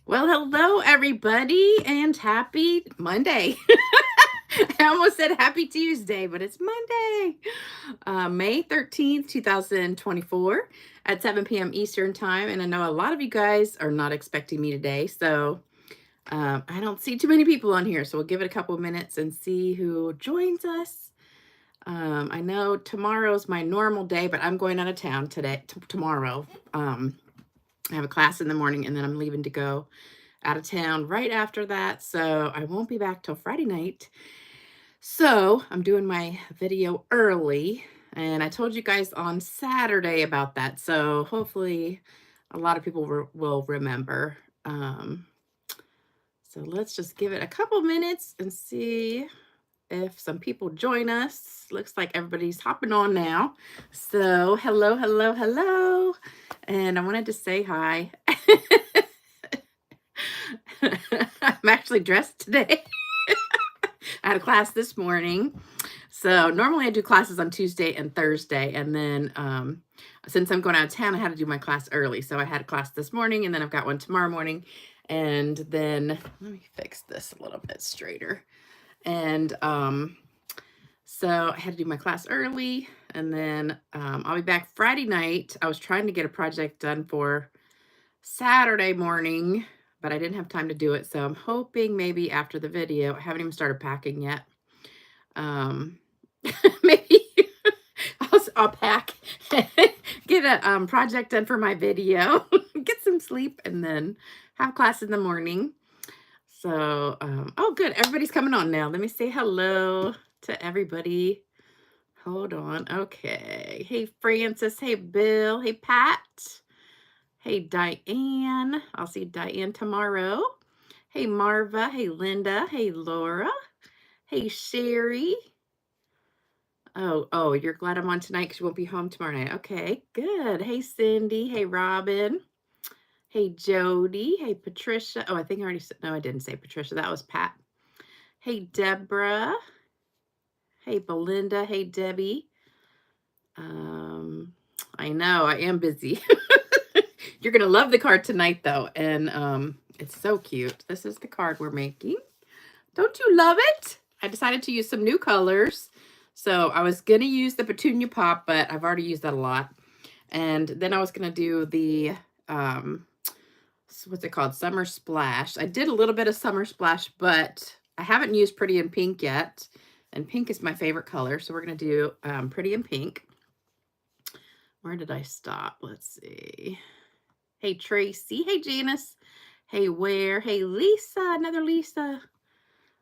Well, hello, everybody, and happy Monday. I almost said happy Tuesday, but it's Monday, May 13th, 2024 at 7 p.m. Eastern Time. And I know a lot of you guys are not expecting me today, so I don't see too many people on here. So we'll give it a couple of minutes and see who joins us. I know tomorrow's my normal day, but I'm going out of town tomorrow. I have a class in the morning, and then I'm leaving to go out of town right after that, so I won't be back till Friday night. So I'm doing my video early, and I told you guys on Saturday about that, so hopefully a lot of people will remember. So let's just give it a couple minutes and see if some people join us. Looks like everybody's hopping on now. So hello, hello, hello. And I wanted to say hi. I'm actually dressed today. I had a class this morning. So normally I do classes on Tuesday and Thursday. And then since I'm going out of town, I had to do my class early. So I had a class this morning, and then I've got one tomorrow morning. And then let me fix this a little bit straighter. And so I had to do my class early, and then I'll be back Friday night. I was trying to get a project done for Saturday morning, but I didn't have time to do it. So I'm hoping maybe after the video. I haven't even started packing yet. Maybe I'll pack, get a project done for my video, get some sleep, and then have class in the morning. So, oh, good. Everybody's coming on now. Let me say hello to everybody. Hold on. Okay. Hey, Francis. Hey, Bill. Hey, Pat. Hey, Diane. I'll see Diane tomorrow. Hey, Marva. Hey, Linda. Hey, Laura. Hey, Sherry. Oh, you're glad I'm on tonight because you won't be home tomorrow night. Okay, good. Hey, Cindy. Hey, Robin. Hey, Jody. Hey, Patricia. Oh, I think I already said, no, I didn't say Patricia. That was Pat. Hey, Deborah. Hey, Belinda. Hey, Debbie. I know, I am busy. You're going to love the card tonight, though. And it's so cute. This is the card we're making. Don't you love it? I decided to use some new colors. So I was going to use the Petunia Pop, but I've already used that a lot. And then I was going to do the, what's it called? Summer Splash. I did a little bit of Summer Splash, but I haven't used Pretty in Pink yet. And pink is my favorite color. So we're going to do Pretty in Pink. Where did I stop? Let's see. Hey, Tracy. Hey, Janice. Hey, Ware. Hey, Lisa. Another Lisa.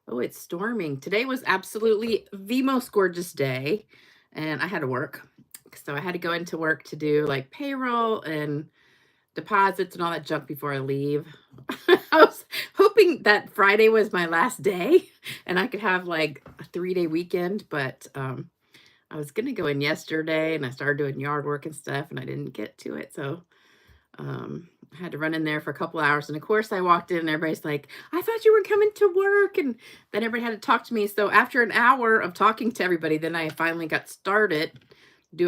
Oh, it's storming. Today was absolutely the most gorgeous day, and I had to work. So I had to go into work to do like payroll and deposits and all that junk before I leave. I was hoping that Friday was my last day and I could have like a 3-day weekend, but I was going to go in yesterday, and I started doing yard work and stuff, and I didn't get to it. So I had to run in there for a couple hours. And of course I walked in and everybody's like, I thought you were coming to work. And then everybody had to talk to me. So after an hour of talking to everybody, then I finally got started.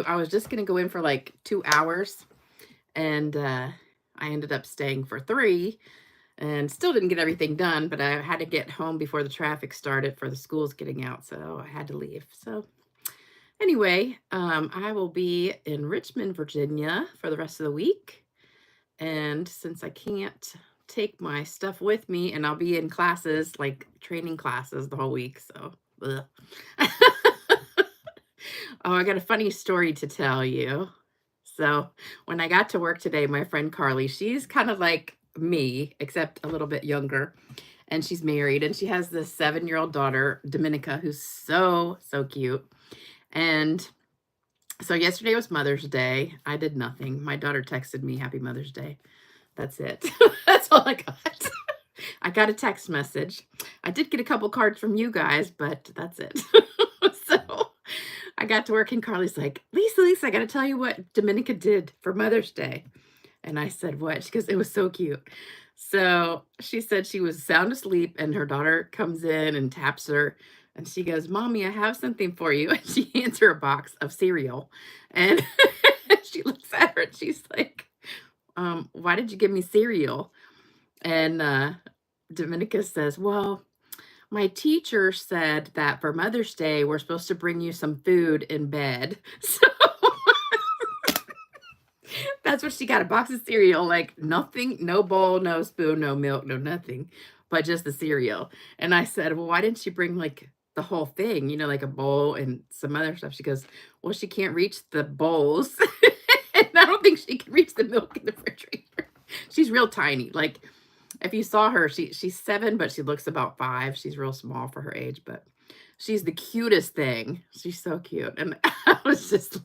I was just going to go in for like 2 hours, and I ended up staying for 3 and still didn't get everything done, but I had to get home before the traffic started for the schools getting out. So I had to leave. So anyway, I will be in Richmond, Virginia for the rest of the week. And since I can't take my stuff with me, and I'll be in classes, like training classes the whole week, so ugh. Oh, I got a funny story to tell you. So when I got to work today, my friend Carly, she's kind of like me, except a little bit younger. And she's married, and she has this 7-year-old daughter, Dominica, who's so, so cute. And so yesterday was Mother's Day. I did nothing. My daughter texted me, Happy Mother's Day. That's it. That's all I got. I got a text message. I did get a couple cards from you guys, but that's it. So I got to work, and Carly's like, Lisa, I got to tell you what Dominica did for Mother's Day. And I said, what? She goes, it was so cute. So she said she was sound asleep, and her daughter comes in and taps her. And she goes, Mommy, I have something for you. And she hands her a box of cereal. And she looks at her and she's like, why did you give me cereal? And Dominica says, well, my teacher said that for Mother's Day, we're supposed to bring you some food in bed. So that's what she got, a box of cereal, like nothing, no bowl, no spoon, no milk, no nothing, but just the cereal. And I said, well, why didn't she bring like the whole thing, you know, like a bowl and some other stuff? She goes, well, she can't reach the bowls. And I don't think she can reach the milk in the refrigerator. She's real tiny. Like if you saw her, she's 7, but she looks about 5. She's real small for her age, but she's the cutest thing. She's so cute. And I was just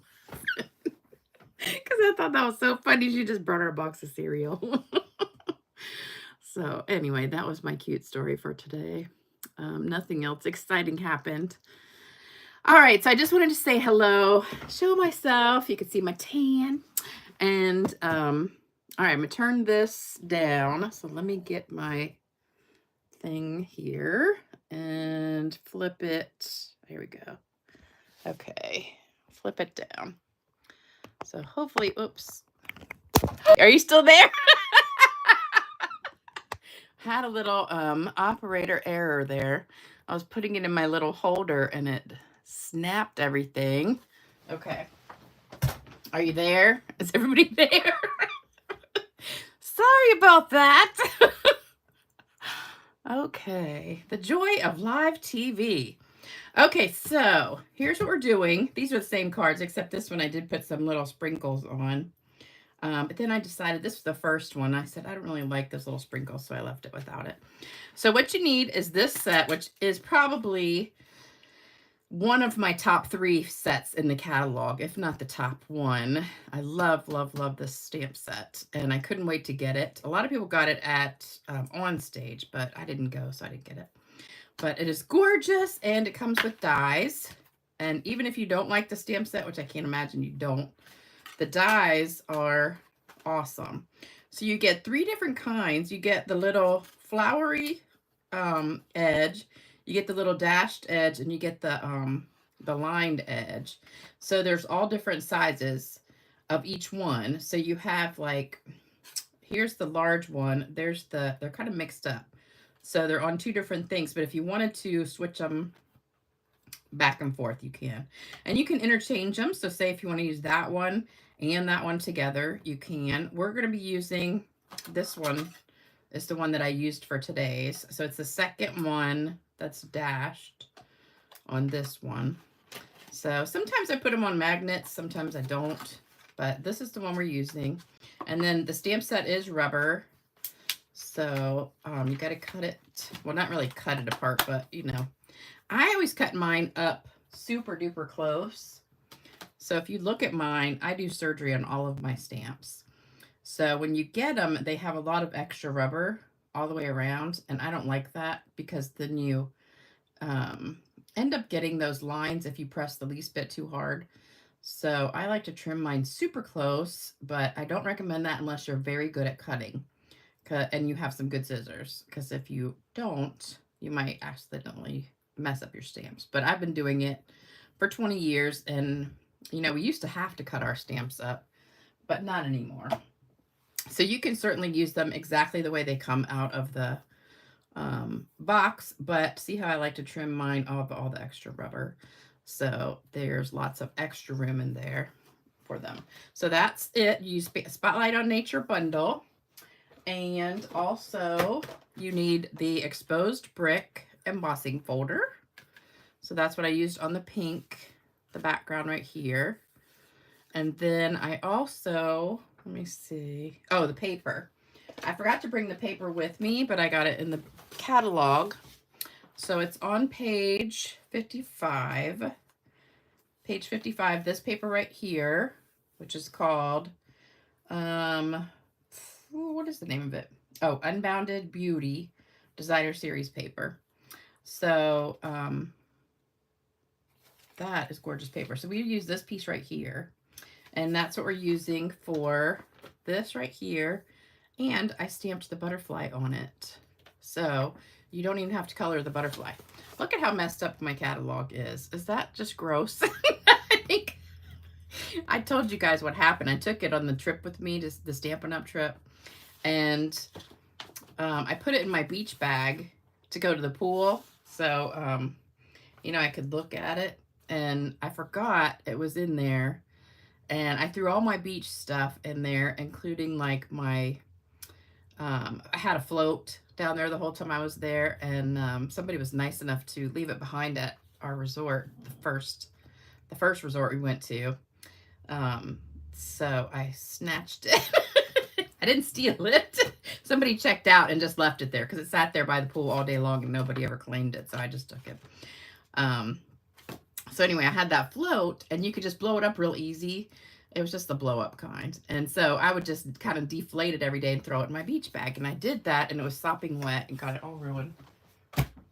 because I thought that was so funny. She just brought her a box of cereal. So anyway, that was my cute story for today. Nothing else exciting happened. All right, so I just wanted to say hello, show myself. You can see my tan. And all right, I'm gonna turn this down. So let me get my thing here and flip it. Here we go. Okay, flip it down. So hopefully, oops. Are you still there? Had a little operator error there. I was putting it in my little holder and it snapped everything. Okay. Are you there? Is everybody there? Sorry about that. Okay. The joy of live TV. Okay, so here's what we're doing. These are the same cards, except this one I did put some little sprinkles on. But then I decided this was the first one. I said, I don't really like those little sprinkles, so I left it without it. So what you need is this set, which is probably one of my top 3 sets in the catalog, if not the top 1. I love, love, love this stamp set, and I couldn't wait to get it. A lot of people got it at on stage, but I didn't go, so I didn't get it. But it is gorgeous, and it comes with dies. And even if you don't like the stamp set, which I can't imagine you don't, the dies are awesome. So you get 3 different kinds. You get the little flowery edge, you get the little dashed edge, and you get the lined edge. So there's all different sizes of each one. So you have like, here's the large one. There's they're kind of mixed up. So they're on 2 different things. But if you wanted to switch them back and forth, you can. And you can interchange them. So say if you want to use that one and that one together, you can. We're going to be using this one. Is the one that I used for today's. So it's the second one that's dashed on this one. So sometimes I put them on magnets, sometimes I don't, but this is the one we're using. And then the stamp set is rubber. So you got to cut it, well, not really cut it apart, but you know, I always cut mine up super duper close. So if you look at mine, I do surgery on all of my stamps. So when you get them, they have a lot of extra rubber all the way around. And I don't like that because then you end up getting those lines if you press the least bit too hard. So I like to trim mine super close, but I don't recommend that unless you're very good at cutting and you have some good scissors. Because if you don't, you might accidentally mess up your stamps. But I've been doing it for 20 years. And, you know, we used to have to cut our stamps up, but not anymore. So you can certainly use them exactly the way they come out of the box, but see how I like to trim mine off all the extra rubber. So there's lots of extra room in there for them. So that's it. You use Spotlight on Nature bundle. And also you need the exposed brick embossing folder. So that's what I used on the pink, the background right here. And then I also, let me see. Oh, the paper. I forgot to bring the paper with me, but I got it in the catalog. So it's on page 55. Page 55, this paper right here, which is called, what is the name of it? Oh, Unbounded Beauty Designer Series paper. So that is gorgeous paper. So we use this piece right here. And that's what we're using for this right here. And I stamped the butterfly on it. So you don't even have to color the butterfly. Look at how messed up my catalog is. Is that just gross? I think I told you guys what happened. I took it on the trip with me, just the Stampin' Up trip. And I put it in my beach bag to go to the pool. So, you know, I could look at it, and I forgot it was in there. And I threw all my beach stuff in there, including like my, I had a float down there the whole time I was there. And somebody was nice enough to leave it behind at our resort, the first resort we went to. So I snatched it. I didn't steal it. Somebody checked out and just left it there because it sat there by the pool all day long and nobody ever claimed it. So I just took it. So anyway, I had that float and you could just blow it up real easy. It was just the blow up kind. And so I would just kind of deflate it every day and throw it in my beach bag. And I did that and it was sopping wet and got it all ruined.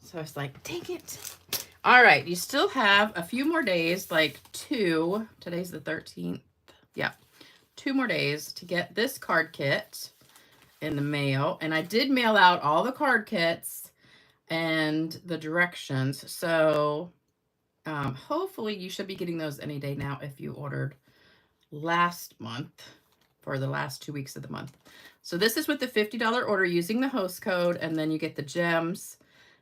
So I was like, take it. All right. You still have a few more days, like 2. Today's the 13th. Yeah. 2 more days to get this card kit in the mail. And I did mail out all the card kits and the directions. So hopefully you should be getting those any day now if you ordered last month for the last 2 weeks of the month. So this is with the $50 order using the host code, and then you get the gems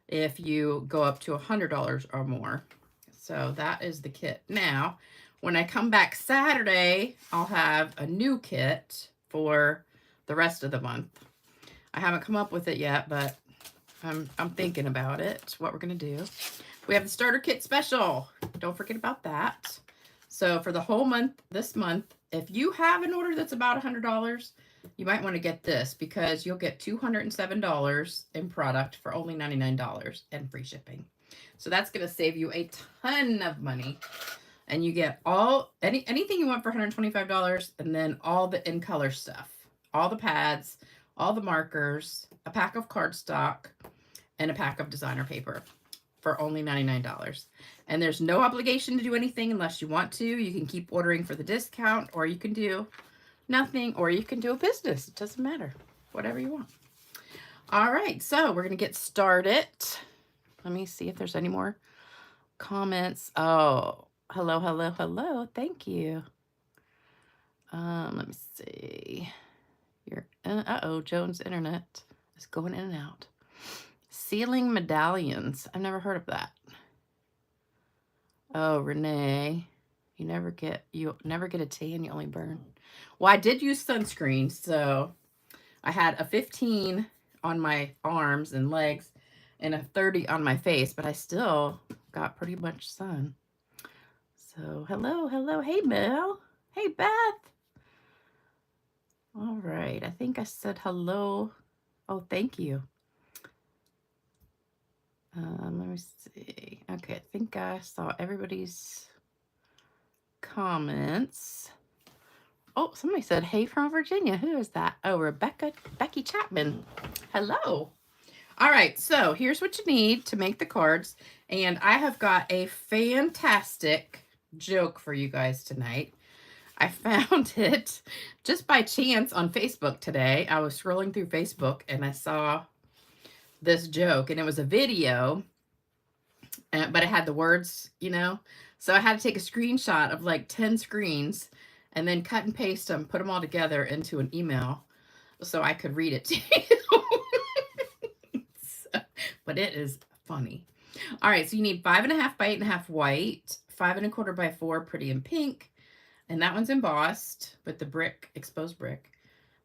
if you go up to $100 or more. So that is the kit. Now, when I come back Saturday, I'll have a new kit for the rest of the month. I haven't come up with it yet, but I'm thinking about it, what we're going to do. We have the starter kit special. Don't forget about that. So for the whole month, this month, if you have an order that's about $100, you might want to get this because you'll get $207 in product for only $99 and free shipping. So that's going to save you a ton of money. And you get anything you want for $125, and then all the in color stuff, all the pads, all the markers, a pack of cardstock, and a pack of designer paper for only $99. And there's no obligation to do anything unless you want to. You can keep ordering for the discount, or you can do nothing, or you can do a business. It doesn't matter. Whatever you want. All right, so we're going to get started. Let me see if there's any more comments. Oh, hello, hello, hello. Thank you. Let me see. Uh-oh, Joan's internet is going in and out. Sealing medallions. I've never heard of that. Oh, Renee. You never get a tan, you only burn. Well, I did use sunscreen, so I had a 15 on my arms and legs and a 30 on my face, but I still got pretty much sun. So, hello, hello. Hey, Mel. Hey, Beth. All right. I think I said hello. Oh, thank you. Let me see. Okay, I think I saw everybody's comments. Oh, somebody said, hey from Virginia. Who is that? Oh, Becky Chapman. Hello. All right, so here's what you need to make the cards. And I have got a fantastic joke for you guys tonight. I found it just by chance on Facebook today. I was scrolling through Facebook and I saw this joke, and it was a video, but it had the words, you know, so I had to take a screenshot of like 10 screens and then cut and paste them, put them all together into an email so I could read it to you. But it is funny. All right, so you need 5.5 by 8.5 white, 5 1/4 by 4 pretty in pink, and that one's embossed with the brick, exposed brick.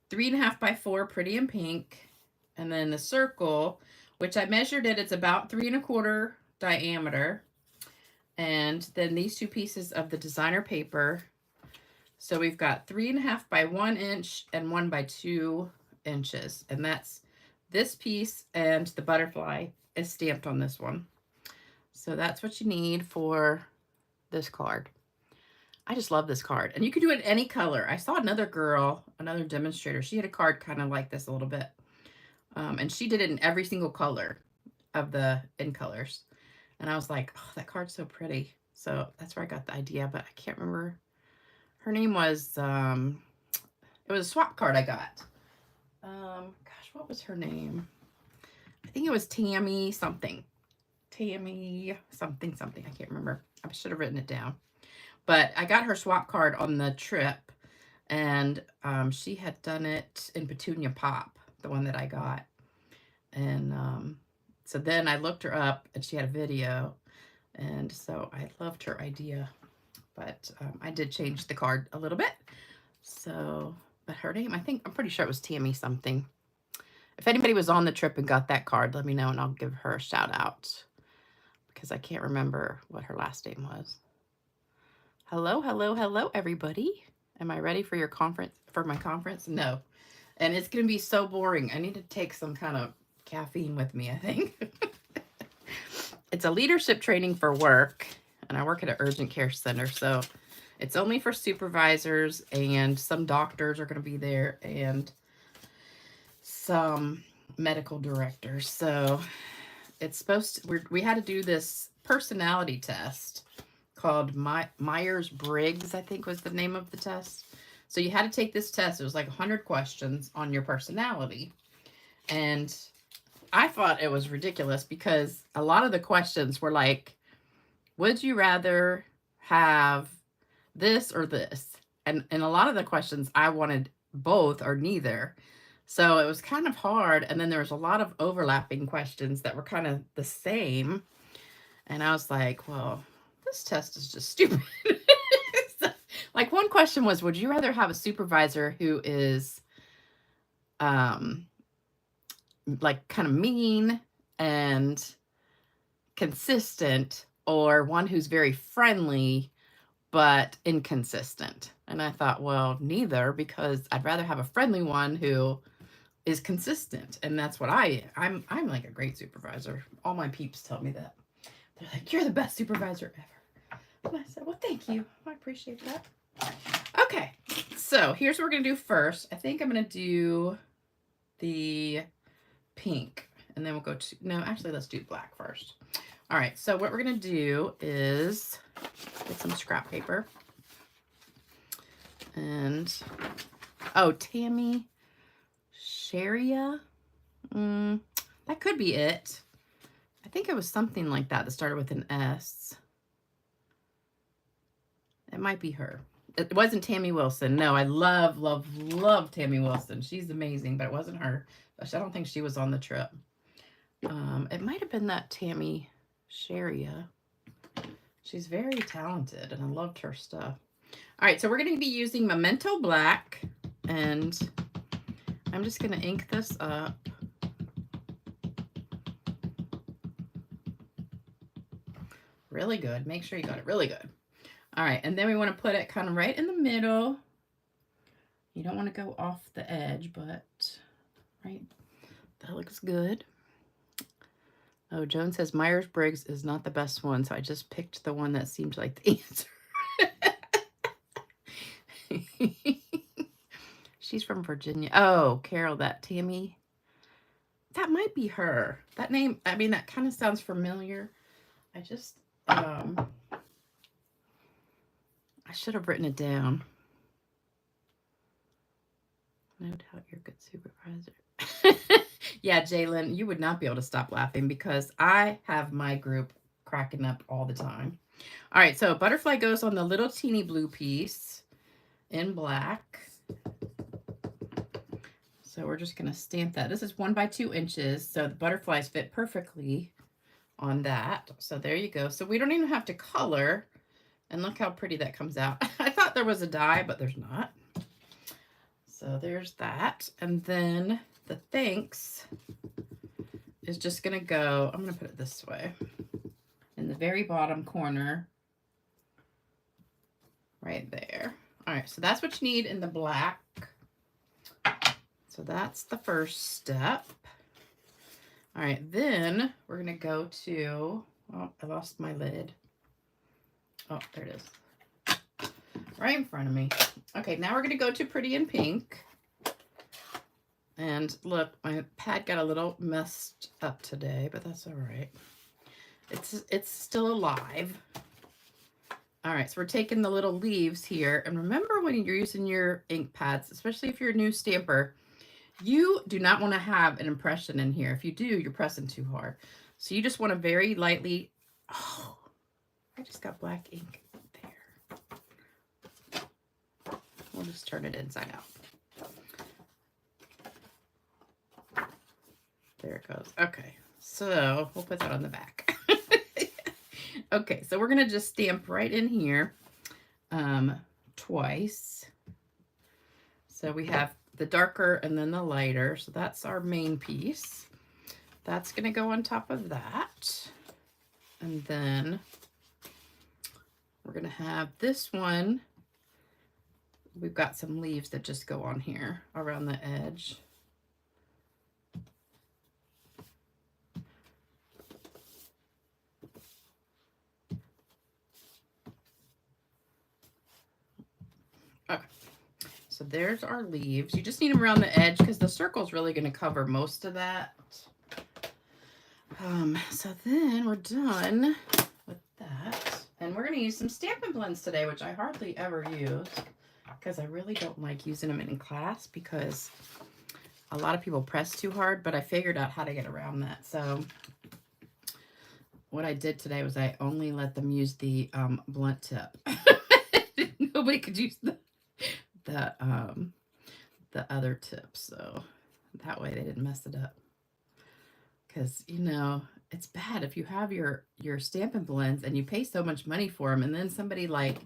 3.5 by 4 pretty in pink. And then the circle, which I measured it, it's about 3 1/4 diameter. And then these 2 pieces of the designer paper. So we've got 3.5 by 1 inch and 1 by 2 inches. And that's this piece, and the butterfly is stamped on this one. So that's what you need for this card. I just love this card. And you can do it any color. I saw another girl, another demonstrator. She had a card kind of like this a little bit. And she did it in every single color of the in colors. And I was like, oh, that card's so pretty. So that's where I got the idea, but I can't remember. Her name was, it was a swap card I got. Gosh, what was her name? I think it was Tammy something. Tammy something. I can't remember. I should have written it down. But I got her swap card on the trip, and she had done it in Petunia Pop, the one that I got. And so then I looked her up and she had a video. And so I loved her idea. But I did change the card a little bit. So, but her name, I'm pretty sure it was Tammy something. If anybody was on the trip and got that card, let me know and I'll give her a shout out. Because I can't remember what her last name was. Hello, hello, hello, everybody. Am I ready for your conference, for my conference? No. And it's going to be so boring. I need to take some kind of caffeine with me, I think. It's a leadership training for work, and I work at an urgent care center, so it's only for supervisors, and some doctors are going to be there, and some medical directors. So it's supposed to, we had to do this personality test called Myers-Briggs, I think was the name of the test. So you had to take this test. It was like 100 questions on your personality. And I thought it was ridiculous because a lot of the questions were like, would you rather have this or this? And a lot of the questions I wanted both or neither. So it was kind of hard. And then there was a lot of overlapping questions that were kind of the same. And I was like, well, this test is just stupid. So, like one question was, would you rather have a supervisor who is like kind of mean and consistent, or one who's very friendly but inconsistent? And I thought, well, neither, because I'd rather have a friendly one who is consistent. And that's what I'm like a great supervisor. All my peeps tell me that. They're like, you're the best supervisor ever. And I said, well, thank you. I appreciate that. Okay, so here's what we're going to do first. I think I'm going to do the pink, and then we'll go to, no, actually, let's do black first. All right, so what we're going to do is get some scrap paper. And, oh, Tammy Sharia. That could be it. I think it was something like that started with an S. It might be her. It wasn't Tammy Wilson. No, I love, love, love Tammy Wilson. She's amazing, but it wasn't her. I don't think she was on the trip. It might have been that Tammy Sharia. She's very talented, and I loved her stuff. All right, so we're going to be using Memento Black, and I'm just going to ink this up. Really good. Make sure you got it really good. All right, and then we want to put it kind of right in the middle. You don't want to go off the edge, but right, that looks good. Oh, Joan says Myers-Briggs is not the best one, so I just picked the one that seemed like the answer. She's from Virginia. Oh, Carol, that Tammy. That might be her. That name, I mean, that kind of sounds familiar. I just, I should have written it down. No doubt you're a good supervisor. Yeah, Jalen, you would not be able to stop laughing because I have my group cracking up all the time. All right, so butterfly goes on the little teeny blue piece in black. So we're just going to stamp that. This is 1 by 2 inches, so the butterflies fit perfectly on that. So there you go. So we don't even have to color. And look how pretty that comes out. I thought there was a die, but there's not. So there's that. And then the thanks is just going to go, I'm going to put it this way, in the very bottom corner, right there. All right, so that's what you need in the black. So that's the first step. All right, then we're going to go to, oh, I lost my lid. Oh, there it is. Right in front of me. Okay, now we're going to go to Pretty in Pink. And look, my pad got a little messed up today, but that's all right. It's still alive. All right, so we're taking the little leaves here. And remember when you're using your ink pads, especially if you're a new stamper, you do not want to have an impression in here. If you do, you're pressing too hard. So you just want to very lightly, oh, I just got black ink there. We'll just turn it inside out. There it goes. Okay, so we'll put that on the back. Okay, so we're gonna just stamp right in here twice. So we have the darker and then the lighter. So that's our main piece. That's gonna go on top of that. And then we're gonna have this one. We've got some leaves that just go on here around the edge. Okay, so there's our leaves. You just need them around the edge because the circle is really going to cover most of that. So then we're done with that. And we're going to use some Stampin' Blends today, which I hardly ever use because I really don't like using them in class because a lot of people press too hard, but I figured out how to get around that. So what I did today was I only let them use the blunt tip. Nobody could use the other tip, so that way they didn't mess it up. Because, you know, it's bad if you have your Stampin' Blends and you pay so much money for them, and then somebody like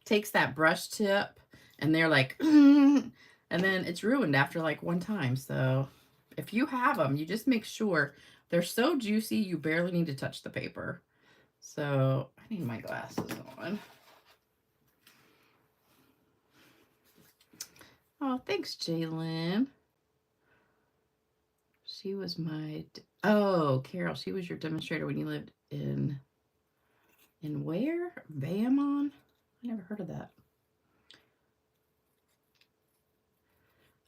takes that brush tip and they're like, and then it's ruined after like one time. So if you have them, you just make sure they're so juicy you barely need to touch the paper. So I need my glasses on. Oh, thanks, Jalen. She was my... Oh, Carol, she was your demonstrator when you lived in where? Bayamon? I never heard of that.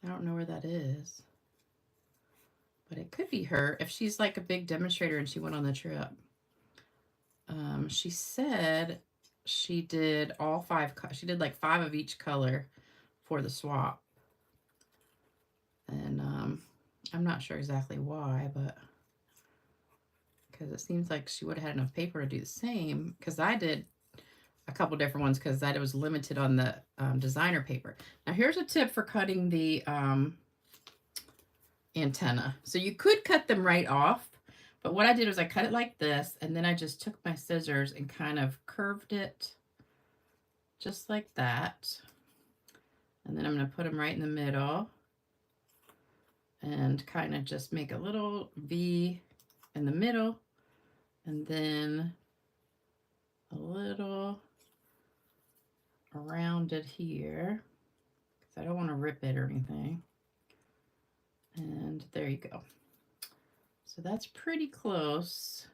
I don't know where that is. But it could be her if she's like a big demonstrator and she went on the trip. She said she did all 5. She did like 5 of each color for the swap. And I'm not sure exactly why, but because it seems like she would have had enough paper to do the same, because I did a couple different ones because I was limited on the designer paper. Now here's a tip for cutting the antenna. So you could cut them right off, but what I did was I cut it like this, and then I just took my scissors and kind of curved it just like that. And then I'm going to put them right in the middle and kind of just make a little V in the middle, and then a little around it here because I don't want to rip it or anything. And there you go. So that's pretty close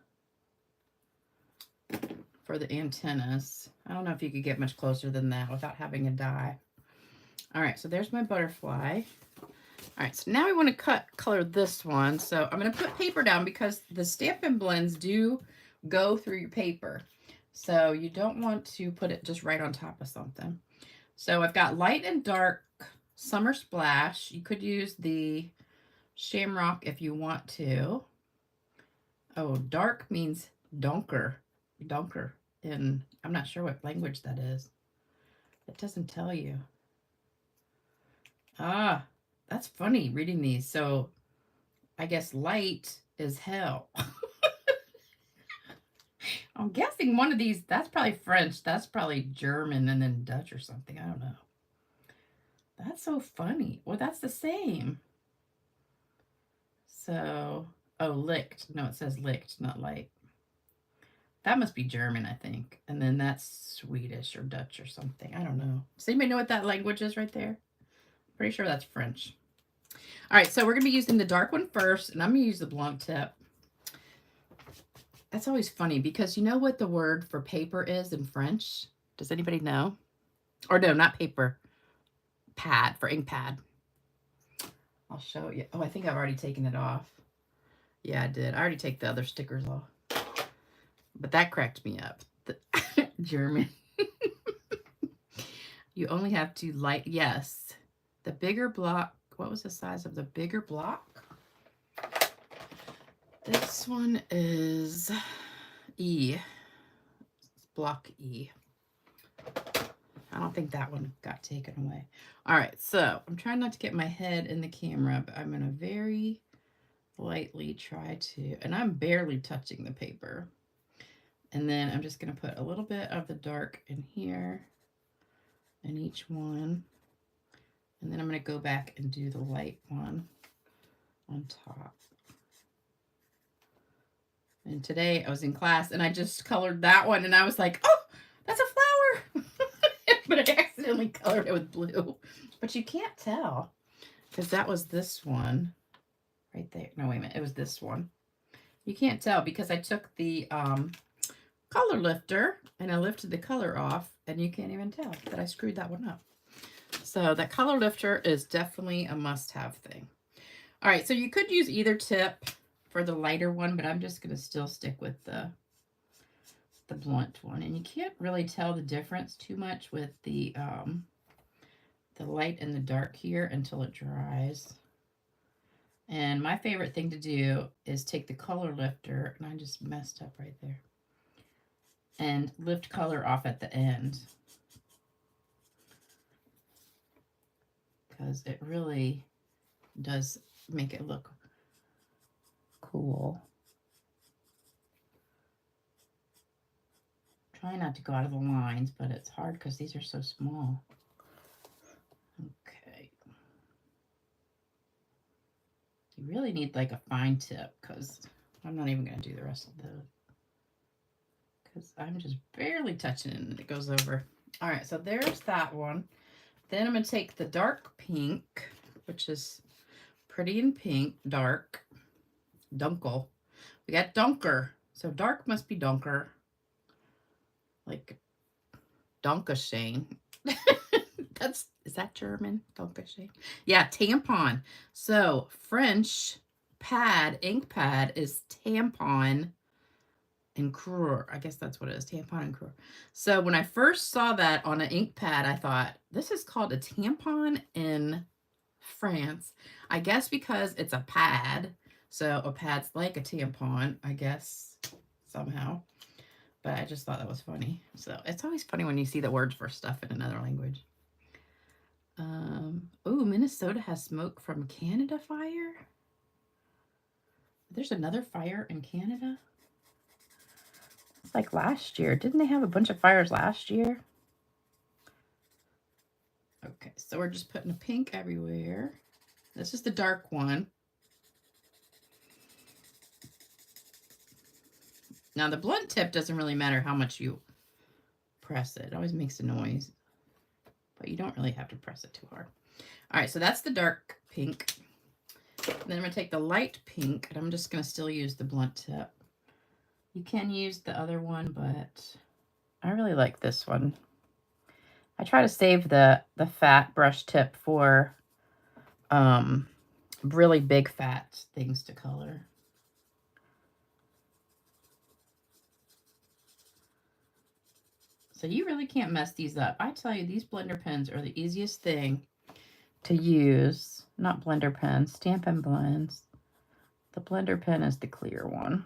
for the antennas. I don't know if you could get much closer than that without having a die. All right, so there's my butterfly. All right, so now we want to color this one. So I'm going to put paper down because the Stampin' Blends do go through your paper. So you don't want to put it just right on top of something. So I've got light and dark Summer Splash. You could use the Shamrock if you want to. Oh, dark means donker. Donker. And I'm not sure what language that is. It doesn't tell you. Ah, that's funny reading these. So I guess light is hell. I'm guessing one of these, that's probably French. That's probably German and then Dutch or something. I don't know. That's so funny. Well, that's the same. So, oh, licked. No, it says licked, not light. That must be German, I think. And then that's Swedish or Dutch or something. I don't know. Does anybody know what that language is right there? Pretty sure that's French. All right, so we're going to be using the dark one first, and I'm going to use the blunt tip. That's always funny because you know what the word for paper is in French? Does anybody know? Or no, not paper. Pad, for ink pad. I'll show you. Oh, I think I've already taken it off. Yeah, I did. I already take the other stickers off. But that cracked me up. The German. You only have to light, yes. The bigger block, what was the size of the bigger block? This one is E. It's block E. I don't think that one got taken away. All right, so I'm trying not to get my head in the camera, but I'm going to very lightly try to, and I'm barely touching the paper. And then I'm just going to put a little bit of the dark in here in each one. And then I'm going to go back and do the light one on top. And today I was in class and I just colored that one and I was like, oh, that's a flower. But I accidentally colored it with blue. But you can't tell because that was this one right there. No, wait a minute. It was this one. You can't tell because I took the color lifter and I lifted the color off and you can't even tell that I screwed that one up. So that color lifter is definitely a must-have thing. All right, so you could use either tip for the lighter one, but I'm just going to still stick with the blunt one. And you can't really tell the difference too much with the light and the dark here until it dries. And my favorite thing to do is take the color lifter, and I just messed up right there, and lift color off at the end. Because it really does make it look cool. Try not to go out of the lines, but it's hard because these are so small. Okay. You really need like a fine tip because I'm not even going to do the rest of the, because I'm just barely touching it and it goes over. All right, so there's that one. Then I'm going to take the dark pink, which is Pretty in Pink, dark, dunkel. We got dunker, so dark must be dunker. Like Dankeschön. Is that German? Dankeschön. Yeah, tampon. So French pad, ink pad is tampon and creur. I guess that's what it is, tampon and creur. So when I first saw that on an ink pad, I thought, this is called a tampon in France. I guess because it's a pad. So a pad's like a tampon, I guess, somehow. But I just thought that was funny. So it's always funny when you see the words for stuff in another language. Oh, Minnesota has smoke from Canada fire. There's another fire in Canada. It's like last year. Didn't they have a bunch of fires last year? Okay, so we're just putting a pink everywhere. This is the dark one. Now the blunt tip doesn't really matter how much you press it. It always makes a noise, but you don't really have to press it too hard. All right, so that's the dark pink. And then I'm going to take the light pink, and I'm just going to still use the blunt tip. You can use the other one, but I really like this one. I try to save the fat brush tip for really big fat things to color. So you really can't mess these up. I tell you, these blender pens are the easiest thing to use. Not blender pens, Stampin' Blends. The blender pen is the clear one.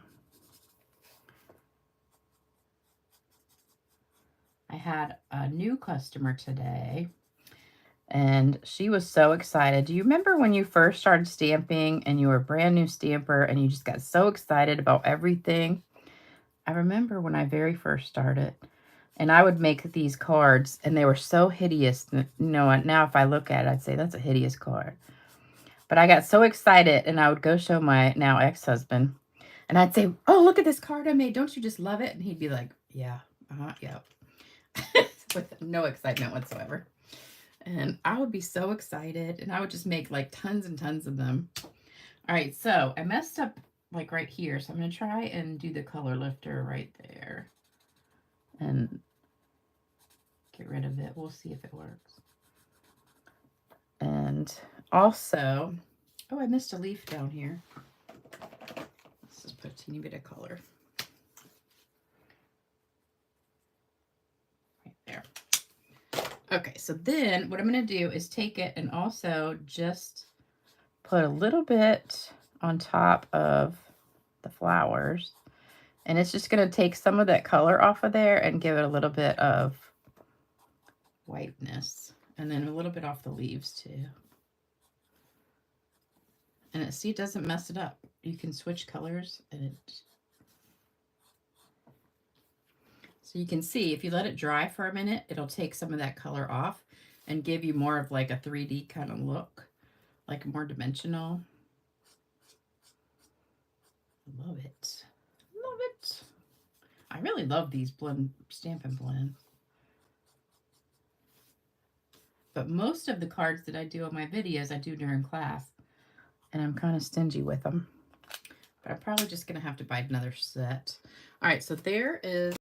I had a new customer today, and she was so excited. Do you remember when you first started stamping and you were a brand new stamper and you just got so excited about everything? I remember when I very first started, and I would make these cards, and they were so hideous. You know, now if I look at it, I'd say that's a hideous card. But I got so excited, and I would go show my now ex-husband, and I'd say, oh, look at this card I made. Don't you just love it? And he'd be like, yeah, yeah. With no excitement whatsoever. And I would be so excited, and I would just make like tons and tons of them. All right, so I messed up like right here, so I'm going to try and do the color lifter right there and get rid of it. We'll see if it works. And also, oh, I missed a leaf down here. Let's just put a teeny bit of color right there. Okay, so then what I'm going to do is take it and also just put a little bit on top of the flowers. And it's just going to take some of that color off of there and give it a little bit of whiteness. And then a little bit off the leaves too. And see, it doesn't mess it up. You can switch colors and it. So you can see if you let it dry for a minute, it'll take some of that color off and give you more of like a 3D kind of look, like more dimensional. Love it. Love it. I really love these Stampin' blends. But most of the cards that I do on my videos, I do during class. And I'm kind of stingy with them. But I'm probably just going to have to buy another set. All right, so there is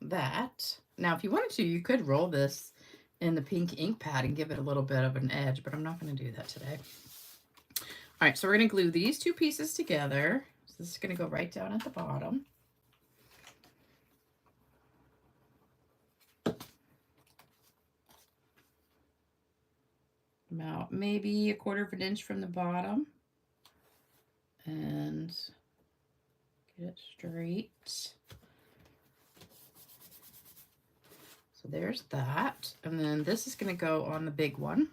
that. Now, if you wanted to, you could roll this in the pink ink pad and give it a little bit of an edge, but I'm not going to do that today. All right, so we're going to glue these two pieces together. So this is going to go right down at the bottom. About maybe a 1/4 inch from the bottom. And get it straight. So there's that. And then this is going to go on the big one.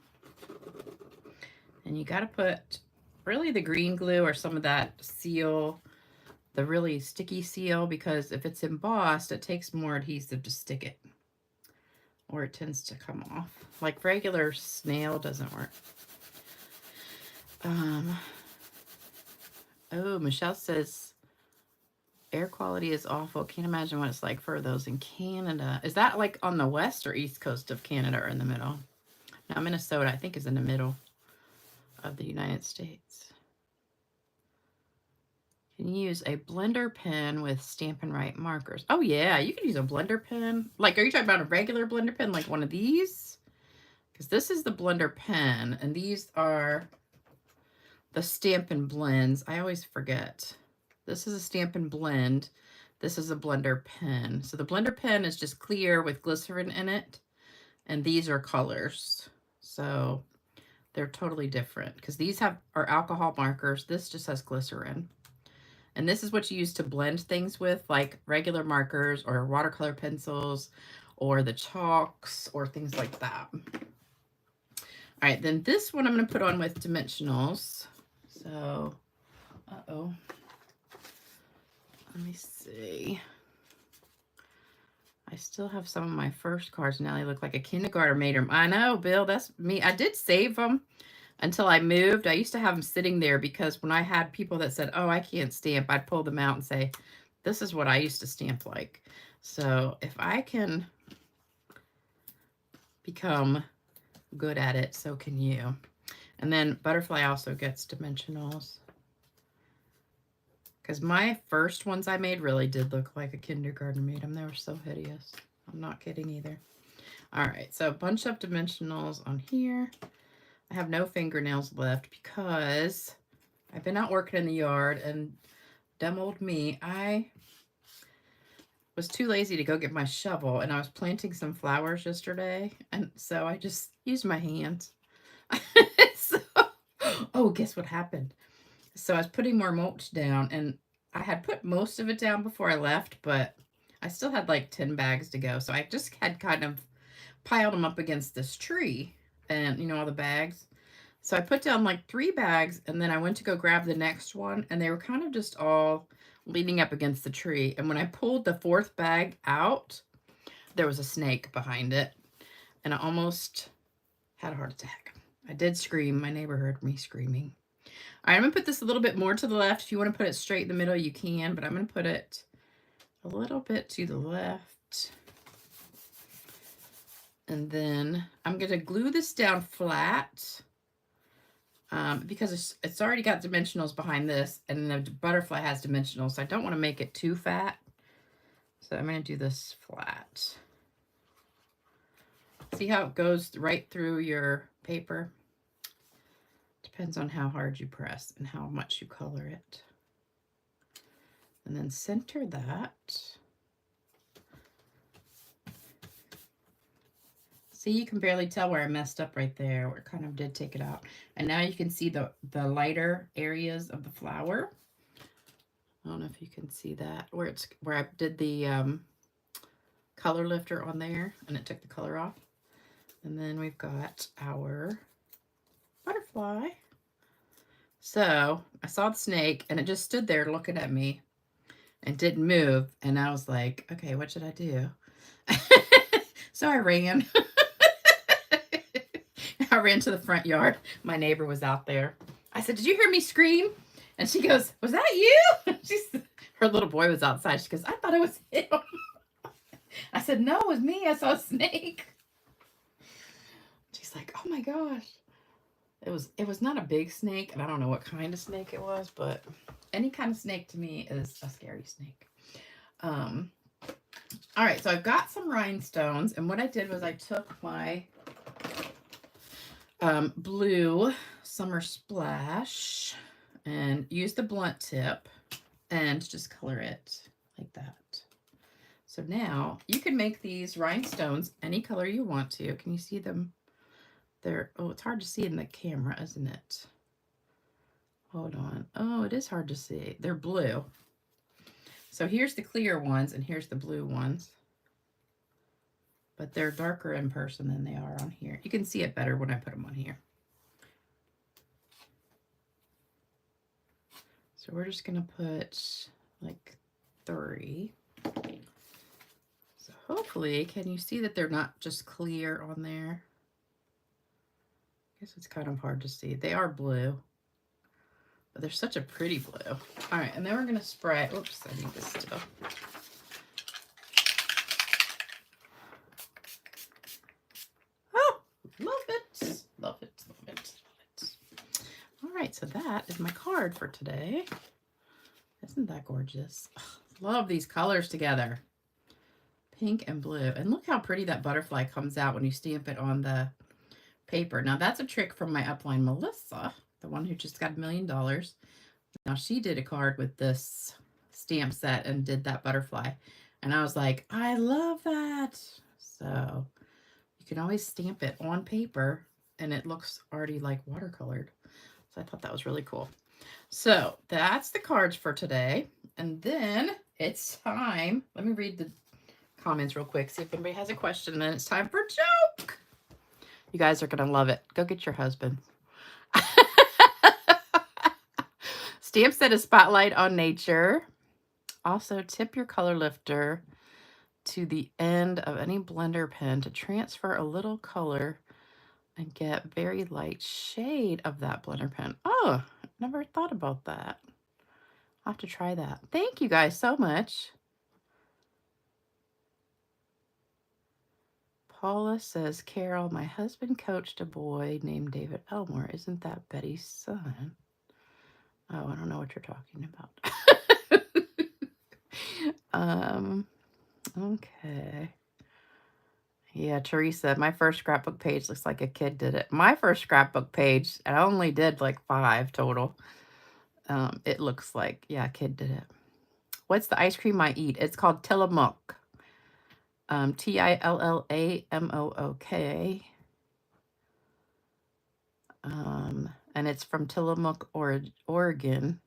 And you got to put really the green glue or some of that seal, the really sticky seal, because if it's embossed, it takes more adhesive to stick it. Or it tends to come off. Like regular snail doesn't work. Oh, Michelle says air quality is awful. Can't imagine what it's like for those in Canada. Is that like on the west or east coast of Canada or in the middle? Now, Minnesota, I think, is in the middle of the United States. Can you use a blender pen with Stampin' Right markers? Oh, yeah, you can use a blender pen. Like, are you talking about a regular blender pen, like one of these? Because this is the blender pen, and these are the Stampin' blends. I always forget. This is a Stampin' blend. This is a blender pen. So the blender pen is just clear with glycerin in it, and these are colors. So they're totally different because these are alcohol markers. This just has glycerin. And this is what you use to blend things with, like regular markers or watercolor pencils or the chalks or things like that. All right, then this one I'm going to put on with dimensionals. So, uh-oh. Let me see. I still have some of my first cards. Now they look like a kindergarten made them. I know, Bill, that's me. I did save them until I moved. I used to have them sitting there because when I had people that said, oh, I can't stamp, I'd pull them out and say, this is what I used to stamp like. So if I can become good at it, so can you. And then Butterfly also gets dimensionals. Because my first ones I made really did look like a kindergarten made them. They were so hideous. I'm not kidding either. All right, so a bunch of dimensionals on here. I have no fingernails left because I've been out working in the yard, and dumb old me, I was too lazy to go get my shovel, and I was planting some flowers yesterday, and so I just used my hands. So, oh, guess what happened? So I was putting more mulch down, and I had put most of it down before I left, but I still had like 10 bags to go. So I just had kind of piled them up against this tree and, you know, all the bags. So I put down like 3 bags, and then I went to go grab the next one, and they were kind of just all leaning up against the tree. And when I pulled the 4th bag out, there was a snake behind it, and I almost had a heart attack. I did scream. My neighbor heard me screaming. All right, I'm going to put this a little bit more to the left. If you want to put it straight in the middle, you can, but I'm going to put it a little bit to the left. And then I'm going to glue this down flat because it's already got dimensionals behind this, and the butterfly has dimensionals, so I don't want to make it too fat. So I'm going to do this flat. See how it goes right through your paper? Depends on how hard you press and how much you color it. And then center that. See, you can barely tell where I messed up right there, where it kind of did take it out. And now you can see the lighter areas of the flower. I don't know if you can see that, where I did the color lifter on there, and it took the color off. And then we've got our butterfly So I saw the snake and it just stood there looking at me and didn't move. And I was like, okay, what should I do? So I ran. I ran to the front yard. My neighbor was out there. I said, did you hear me scream? And she goes, was that you? Her little boy was outside. She goes, I thought it was him. I said, no, it was me. I saw a snake. She's like, oh my gosh. It was not a big snake, and I don't know what kind of snake it was, but any kind of snake to me is a scary snake. All right, so I've got some rhinestones, and what I did was I took my blue Summer Splash and used the blunt tip and just color it like that. So now you can make these rhinestones any color you want to. Can you see them? They're, oh, it's hard to see in the camera, isn't it? Hold on. Oh, it is hard to see. They're blue. So here's the clear ones and here's the blue ones. But they're darker in person than they are on here. You can see it better when I put them on here. So we're just going to put like 3. So hopefully, can you see that they're not just clear on there? I guess it's kind of hard to see. They are blue, but they're such a pretty blue. All right, and then we're going to spray. Oops, I need this still. Oh, love it. Love it, love it, love it. All right, so that is my card for today. Isn't that gorgeous? Oh, love these colors together. Pink and blue. And look how pretty that butterfly comes out when you stamp it on the paper. Now that's a trick from my upline Melissa, the one who just got $1 million. Now she did a card with this stamp set and did that butterfly. And I was like, I love that. So you can always stamp it on paper and it looks already like watercolored. So I thought that was really cool. So that's the cards for today. And then it's time. Let me read the comments real quick, see if anybody has a question, and then it's time for joke. You guys are going to love it. Go get your husband. Stamp set a spotlight on nature. Also, tip your color lifter to the end of any blender pen to transfer a little color and get very light shade of that blender pen. Oh, never thought about that. I'll have to try that. Thank you guys so much. Paula says, Carol, my husband coached a boy named David Elmore. Isn't that Betty's son? Oh, I don't know what you're talking about. Okay. Yeah, Teresa, my first scrapbook page looks like a kid did it. My first scrapbook page, I only did like 5 total. It looks like, yeah, a kid did it. What's the ice cream I eat? It's called Tillamook. Tillamook. And it's from Tillamook, Oregon.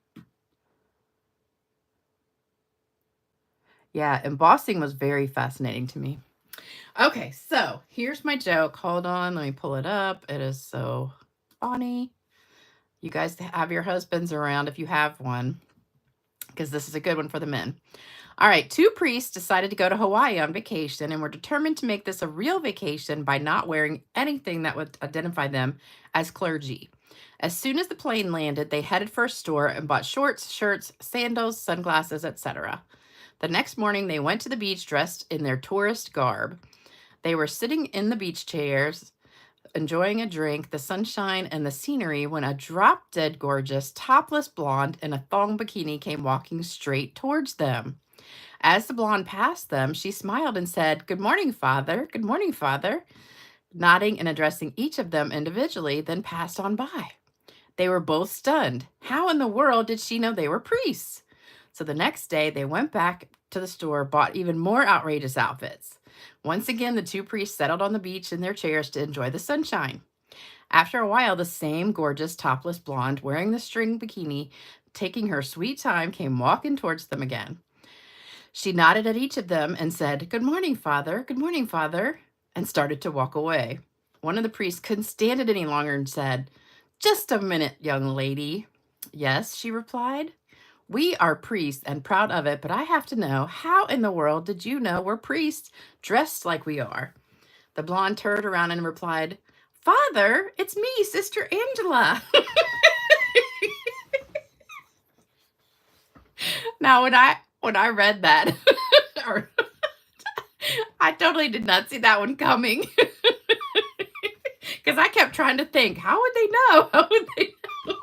Yeah, embossing was very fascinating to me. Okay, so here's my joke. Hold on, let me pull it up. It is so funny. You guys have your husbands around if you have one, because this is a good one for the men. All right, 2 priests decided to go to Hawaii on vacation and were determined to make this a real vacation by not wearing anything that would identify them as clergy. As soon as the plane landed, they headed for a store and bought shorts, shirts, sandals, sunglasses, etc. The next morning, they went to the beach dressed in their tourist garb. They were sitting in the beach chairs, enjoying a drink, the sunshine, and the scenery when a drop-dead gorgeous, topless blonde in a thong bikini came walking straight towards them. As the blonde passed them, she smiled and said, "Good morning, Father. Good morning, Father," nodding and addressing each of them individually, then passed on by. They were both stunned. How in the world did she know they were priests? So the next day, they went back to the store, bought even more outrageous outfits. Once again, the 2 priests settled on the beach in their chairs to enjoy the sunshine. After a while, the same gorgeous topless blonde wearing the string bikini, taking her sweet time, came walking towards them again. She nodded at each of them and said, "Good morning, Father. Good morning, Father," and started to walk away. One of the priests couldn't stand it any longer and said, "Just a minute, young lady." Yes, she replied. We are priests and proud of it, but I have to know, how in the world did you know we're priests dressed like we are? The blonde turned around and replied, Father, it's me, Sister Angela. Now, when I read that, I totally did not see that one coming. Because I kept trying to think, how would they know? How would they know?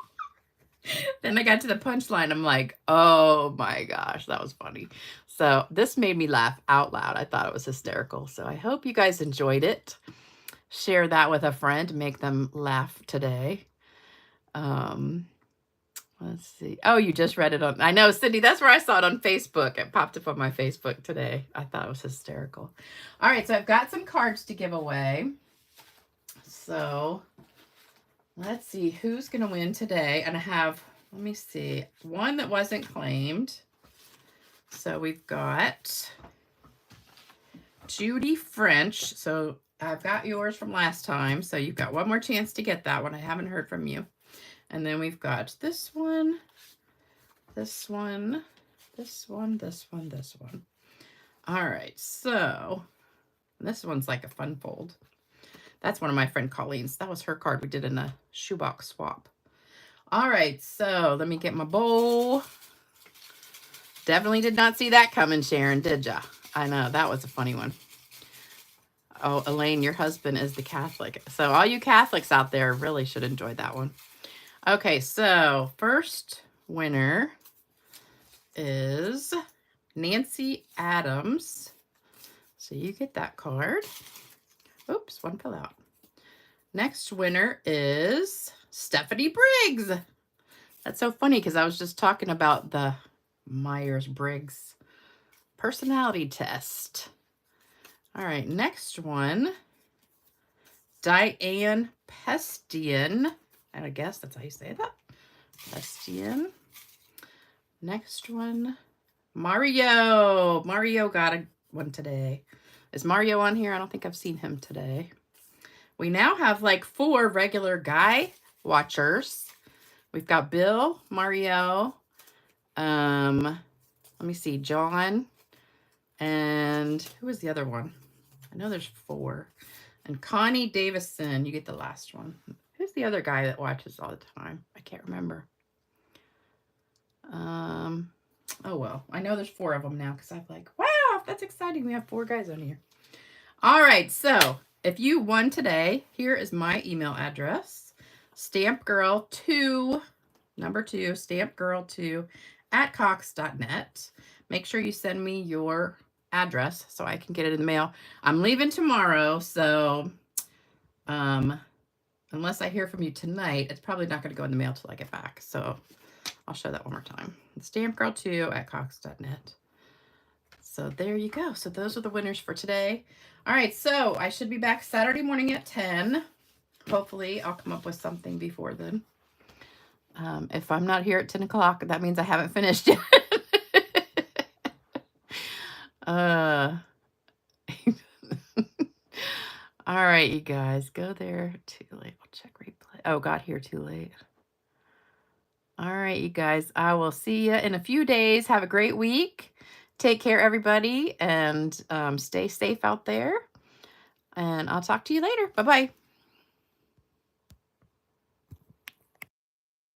Then I got to the punchline. I'm like, oh my gosh, that was funny. So this made me laugh out loud. I thought it was hysterical. So I hope you guys enjoyed it. Share that with a friend. Make them laugh today. Let's see. Oh, you just read it on. I know, Cindy, that's where I saw it on Facebook. It popped up on my Facebook today. I thought it was hysterical. All right, so I've got some cards to give away. So let's see who's going to win today. And I have, let me see, one that wasn't claimed. So we've got Judy French. So I've got yours from last time. So you've got one more chance to get that one. I haven't heard from you. And then we've got this one, this one, this one, this one, this one. All right, so this one's like a fun fold. That's one of my friend Colleen's. That was her card we did in a shoebox swap. All right, so let me get my bowl. Definitely did not see that coming, Sharon, did ya? I know, that was a funny one. Oh, Elaine, your husband is the Catholic. So all you Catholics out there really should enjoy that one. Okay, so first winner is Nancy Adams. So you get that card. Oops, one fell out. Next winner is Stephanie Briggs. That's so funny because I was just talking about the Myers-Briggs personality test. All right, next one, Diane Pestian. And I guess that's how you say that. Pestian. Next one, Mario. Mario got one today. Is Mario on here? I don't think I've seen him today. We now have like 4 regular guy watchers. We've got Bill, Mario, let me see, John, and who was the other one? I know there's 4. And Connie Davison, you get the last one. Who's the other guy that watches all the time? I can't remember. Oh, well, I know there's 4 of them now because I'm like, wow, that's exciting. We have 4 guys on here. All right, so if you won today, here is my email address, stampgirl2, number 2, stampgirl2@cox.net. Make sure you send me your address so I can get it in the mail. I'm leaving tomorrow, so unless I hear from you tonight, it's probably not going to go in the mail till I get back. So I'll show that one more time. Stampgirl2@cox.net. So there you go. So those are the winners for today. All right, so I should be back Saturday morning at 10. Hopefully I'll come up with something before then. If I'm not here at 10 o'clock, that means I haven't finished yet. All right, you guys, go there. Too late. I'll check replay. Oh, got here too late. All right, you guys, I will see you in a few days. Have a great week. Take care, everybody, and stay safe out there. And I'll talk to you later. Bye-bye.